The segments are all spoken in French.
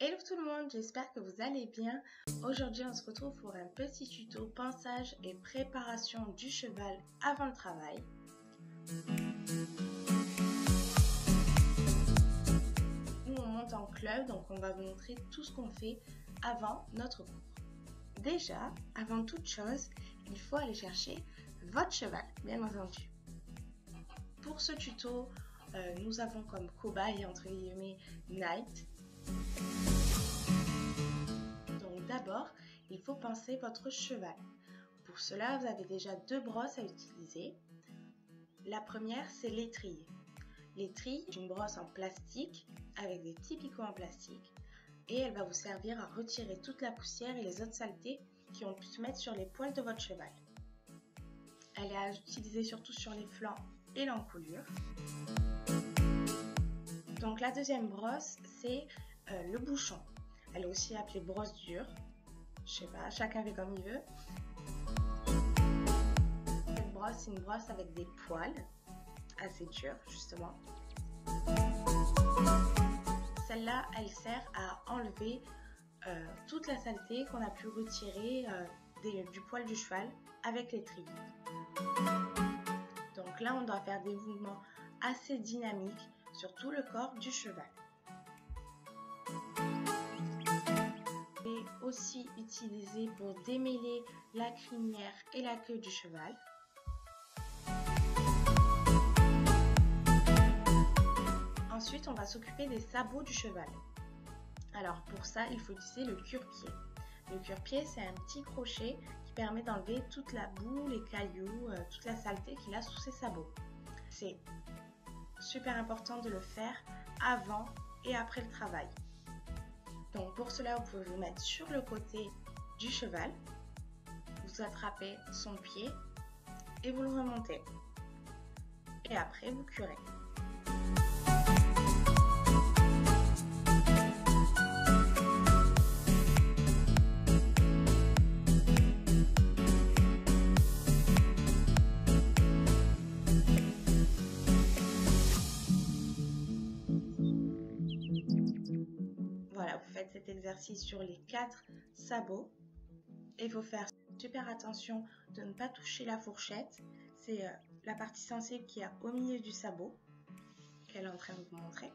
Hello tout le monde, j'espère que vous allez bien. Aujourd'hui on se retrouve pour un petit tuto pansage et préparation du cheval avant le travail. Nous on monte en club, donc on va vous montrer tout ce qu'on fait avant notre cours. Déjà, avant toute chose, il faut aller chercher votre cheval, bien entendu. Pour ce tuto, nous avons comme cobaye entre guillemets Night. Donc d'abord, il faut panser votre cheval. Pour cela, vous avez déjà deux brosses à utiliser. La première, c'est l'étrier. L'étrier est une brosse en plastique avec des petits picots en plastique et elle va vous servir à retirer toute la poussière et les autres saletés qui ont pu se mettre sur les poils de votre cheval. Elle est à utiliser surtout sur les flancs et l'encolure. Donc la deuxième brosse, c'est le bouchon. Elle est aussi appelée brosse dure. Je sais pas, chacun fait comme il veut. Cette brosse, c'est une brosse avec des poils assez durs, justement. Celle-là, elle sert à enlever toute la saleté qu'on a pu retirer du poil du cheval avec l'étrier. Donc là, on doit faire des mouvements assez dynamiques sur tout le corps du cheval. Et aussi utilisé pour démêler la crinière et la queue du cheval. Ensuite, on va s'occuper des sabots du cheval. Alors pour ça, il faut utiliser le cure-pied. Le cure-pied, c'est un petit crochet qui permet d'enlever toute la boue, les cailloux, toute la saleté qu'il a sous ses sabots. C'est super important de le faire avant et après le travail. Donc pour cela, vous pouvez vous mettre sur le côté du cheval, vous attrapez son pied et vous le remontez. Et après, vous curez. Voilà, vous faites cet exercice sur les 4 sabots et il faut faire super attention de ne pas toucher la fourchette. C'est la partie sensible qui est au milieu du sabot qu'elle est en train de vous montrer.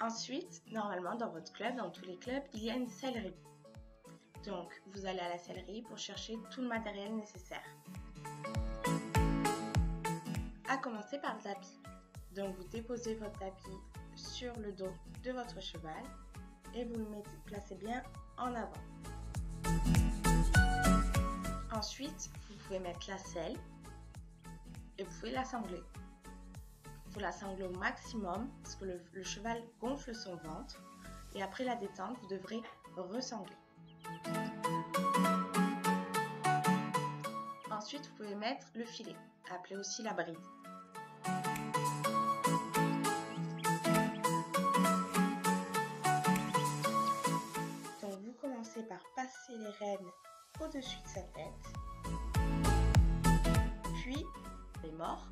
Ensuite, normalement dans votre club, dans tous les clubs, il y a une sellerie. Donc, vous allez à la sellerie pour chercher tout le matériel nécessaire. À commencer par le tapis. Donc, vous déposez votre tapis sur le dos de votre cheval et vous le placez bien en avant. Ensuite, vous pouvez mettre la selle et vous pouvez l'assembler. Il faut l'assembler au maximum parce que le cheval gonfle son ventre et après la détente, vous devrez ressangler. Ensuite, vous pouvez mettre le filet, appelé aussi la bride. Donc, vous commencez par passer les rênes au-dessus de sa tête, puis les morts.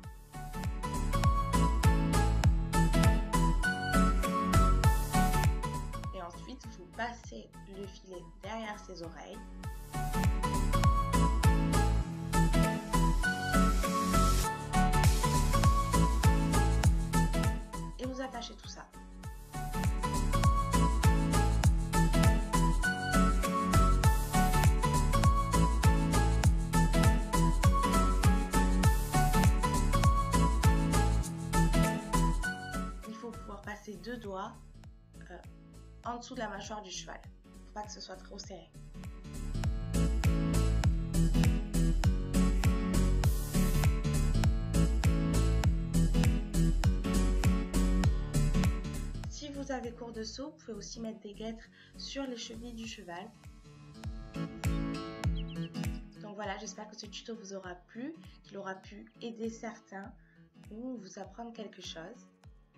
Et ensuite, vous passez le filet derrière ses oreilles. Et vous attachez tout ça. Il faut pouvoir passer 2 doigts en dessous de la mâchoire du cheval. Il ne faut pas que ce soit trop serré. Si vous avez cours de saut, vous pouvez aussi mettre des guêtres sur les chevilles du cheval. Donc voilà, j'espère que ce tuto vous aura plu, qu'il aura pu aider certains ou vous apprendre quelque chose.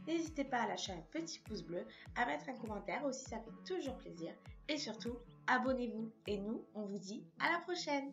N'hésitez pas à lâcher un petit pouce bleu, à mettre un commentaire aussi, ça fait toujours plaisir. Et surtout, abonnez-vous. Et nous, on vous dit à la prochaine!